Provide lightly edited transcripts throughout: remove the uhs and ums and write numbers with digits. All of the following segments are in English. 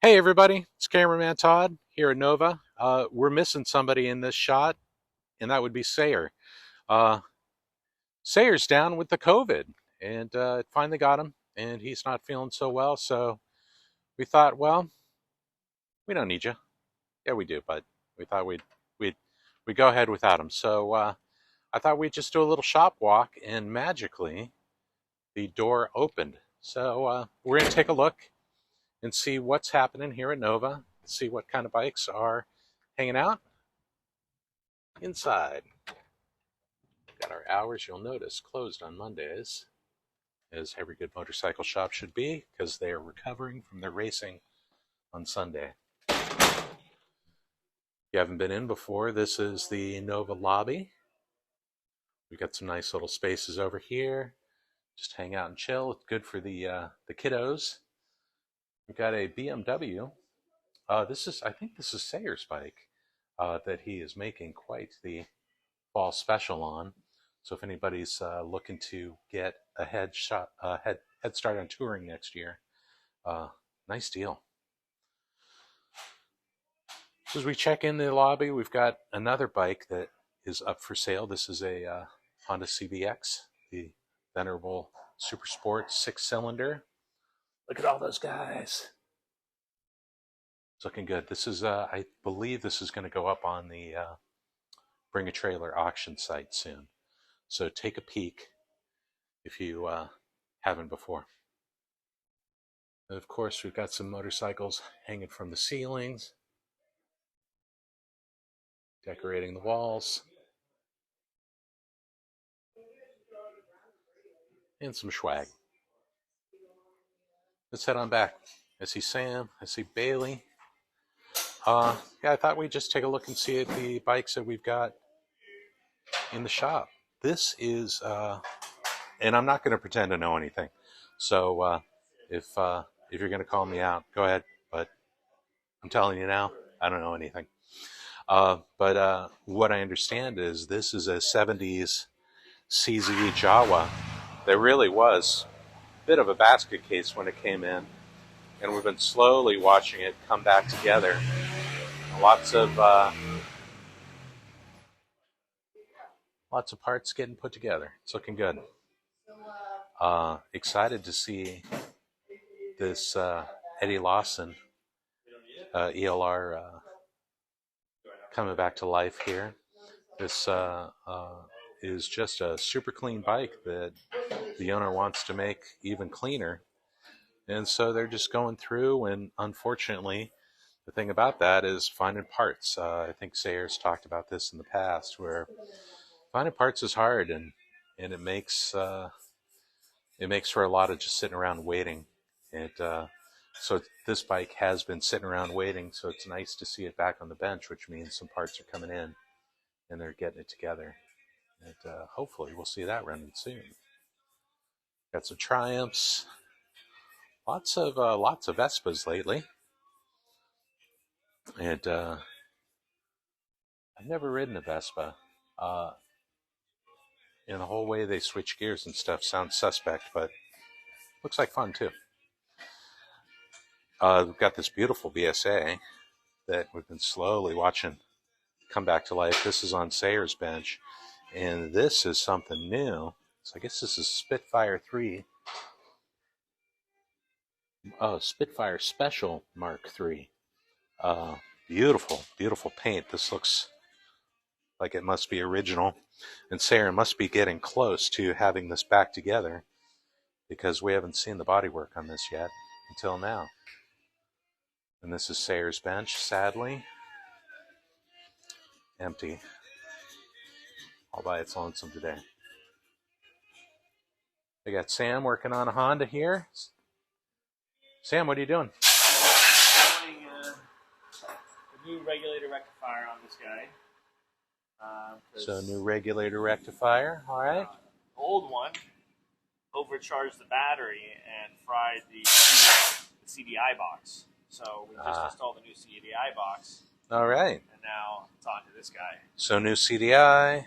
Hey everybody, it's cameraman Todd here at Nova. We're missing somebody in this shot, and that would be Sayer. Uh, Sayer's down with the COVID, and it finally got him, and he's not feeling so well. So we thought, well, we don't need you. Yeah, we do, but we thought we'd we'd go ahead without him. So I thought we'd just do a little shop walk, and magically the door opened. So we're gonna take a look and see what's happening here at Nova. See what kind of bikes are hanging out inside. Got our hours, you'll notice, closed on Mondays, as every good motorcycle shop should be, because they are recovering from their racing on Sunday. If you haven't been in before, this is the Nova lobby. We've got some nice little spaces over here. Just hang out and chill. It's good for the kiddos. We've got a BMW. I think this is Sayer's bike that he is making quite the fall special on. So if anybody's looking to get a head start on touring next year, nice deal. As we check in the lobby, we've got another bike that is up for sale. This is a Honda CBX, the venerable Super Sport 6-cylinder. Look at all those guys. It's looking good. This is, I believe this is going to go up on the Bring a Trailer auction site soon. So take a peek if you haven't before. And of course, we've got some motorcycles hanging from the ceilings, decorating the walls, and some swag. Let's head on back. I see Sam, I see Bailey. Yeah, I thought we'd just take a look and see at the bikes that we've got in the shop. This is, and I'm not going to pretend to know anything. So if you're going to call me out, go ahead. But I'm telling you now, I don't know anything. But what I understand is this is a 70s CZ Jawa that really was a bit of a basket case when it came in. And we've been slowly watching it come back together. Lots of parts getting put together. It's looking good. Excited to see this Eddie Lawson ELR coming back to life here. This is just a super clean bike that the owner wants to make even cleaner. And so they're just going through, and unfortunately, the thing about that is finding parts. I think Sayers talked about this in the past, where finding parts is hard, and it makes for a lot of just sitting around waiting. So this bike has been sitting around waiting, so it's nice to see it back on the bench, which means some parts are coming in, and they're getting it together. And hopefully we'll see that running soon. Got some Triumphs, lots of Vespas lately. And I've never ridden a Vespa. And the whole way they switch gears and stuff sounds suspect, but looks like fun too. We've got this beautiful BSA that we've been slowly watching come back to life. This is on Sayer's bench, and this is something new. So I guess this is Spitfire 3. Oh, Spitfire Special Mark 3. Beautiful, beautiful paint. This looks like it must be original. And Sayer must be getting close to having this back together, because we haven't seen the bodywork on this yet until now. And this is Sayer's bench, sadly. Empty. All by its lonesome today. We got Sam working on a Honda here. Sam, what are you doing? Doing a new regulator rectifier on this guy. So new regulator rectifier, all right. The old one overcharged the battery and fried the CDI box. So we just installed a new CDI box. All right. And now it's on to this guy. So new CDI,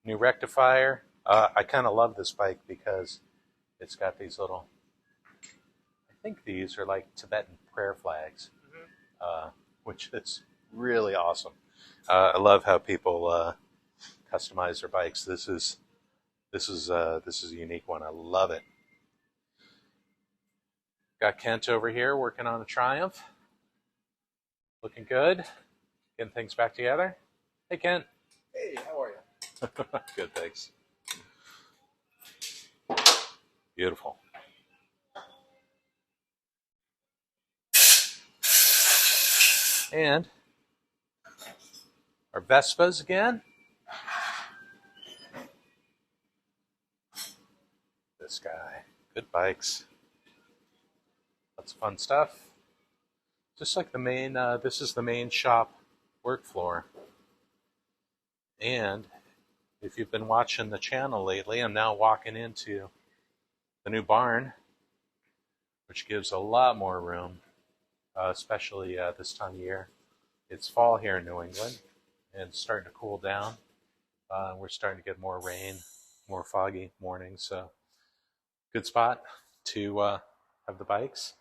new rectifier. I kind of love this bike because it's got these little, I think these are like Tibetan prayer flags, Mm-hmm. which is really awesome. I love how people customize their bikes. This is a unique one. I love it. Got Kent over here working on a Triumph. Looking good. Getting things back together. Hey, Kent. Hey, how are you? Good, thanks. Beautiful. And our Vespas again. This guy. Good bikes. Lots of fun stuff. Just like the main, this is the main shop work floor. And if you've been watching the channel lately, I'm now walking into the new barn, which gives a lot more room, especially this time of year. It's fall here in New England, and it's starting to cool down. We're starting to get more rain, more foggy mornings, so good spot to have the bikes.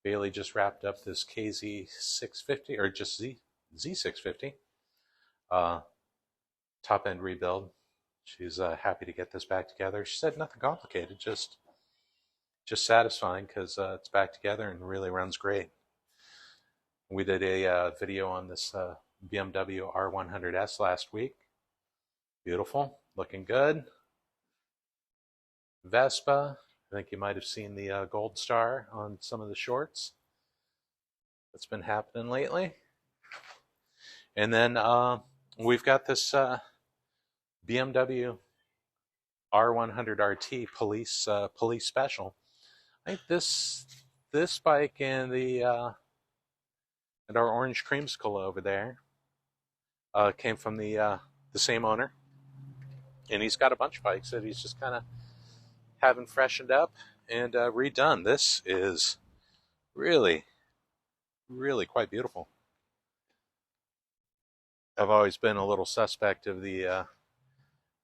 Bailey just wrapped up this KZ650, or just Z650, top end rebuild. She's happy to get this back together. She said nothing complicated, just satisfying because it's back together and really runs great. We did a video on this BMW R100S last week. Beautiful, looking good. Vespa, I think you might have seen the Gold Star on some of the shorts. That's been happening lately. And then we've got this BMW R100 RT police special. I think this bike and our orange creamsicle over there came from the same owner, and he's got a bunch of bikes that he's just kind of having freshened up and redone. This is really, really quite beautiful. I've always been a little suspect of the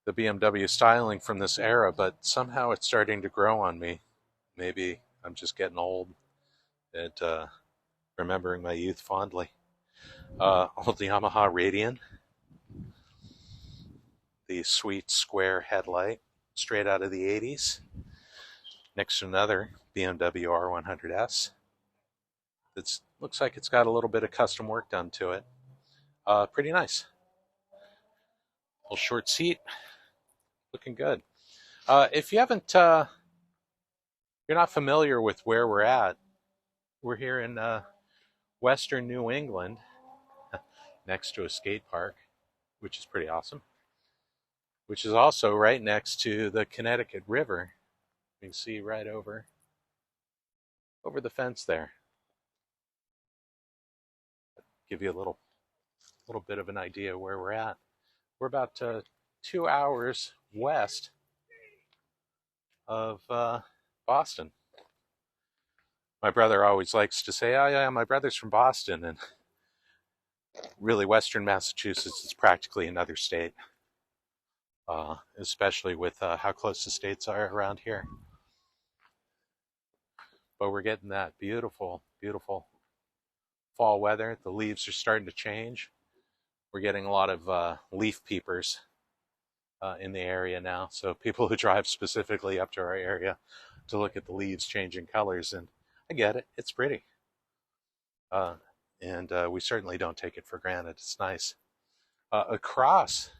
BMW styling from this era, but somehow it's starting to grow on me. Maybe I'm just getting old and remembering my youth fondly. Old Yamaha Radian, the sweet square headlight, straight out of the 80s, next to another BMW R100S. It looks like it's got a little bit of custom work done to it. Pretty nice. Little short seat, looking good. If you haven't, you're not familiar with where we're at, we're here in western New England, next to a skate park, which is pretty awesome, which is also right next to the Connecticut River. You can see right over the fence there. Give you a little bit of an idea where we're at. We're about 2 hours west of Boston. My brother always likes to say, "Oh yeah, my brother's from Boston," and really, Western Massachusetts is practically another state, especially with how close the states are around here. But we're getting that beautiful, beautiful fall weather. The leaves are starting to change. We're getting a lot of leaf peepers in the area now. So people who drive specifically up to our area to look at the leaves changing colors, and I get it. It's pretty. And we certainly don't take it for granted. It's nice. Across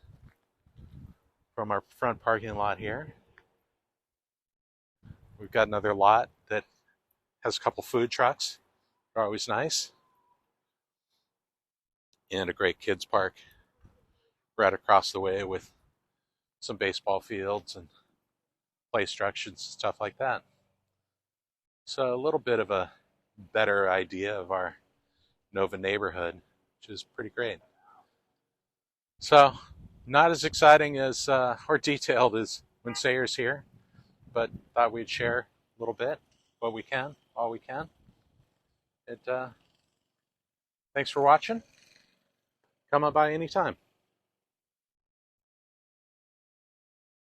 from our front parking lot here, we've got another lot that has a couple food trucks. They're always nice. And a great kids park right across the way with some baseball fields and play structures and stuff like that. So a little bit of a better idea of our Nova neighborhood, which is pretty great. So not as exciting as or detailed as when Sayer's here, but thought we'd share a little bit, what we can, all we can. Thanks for watching. Come on by anytime.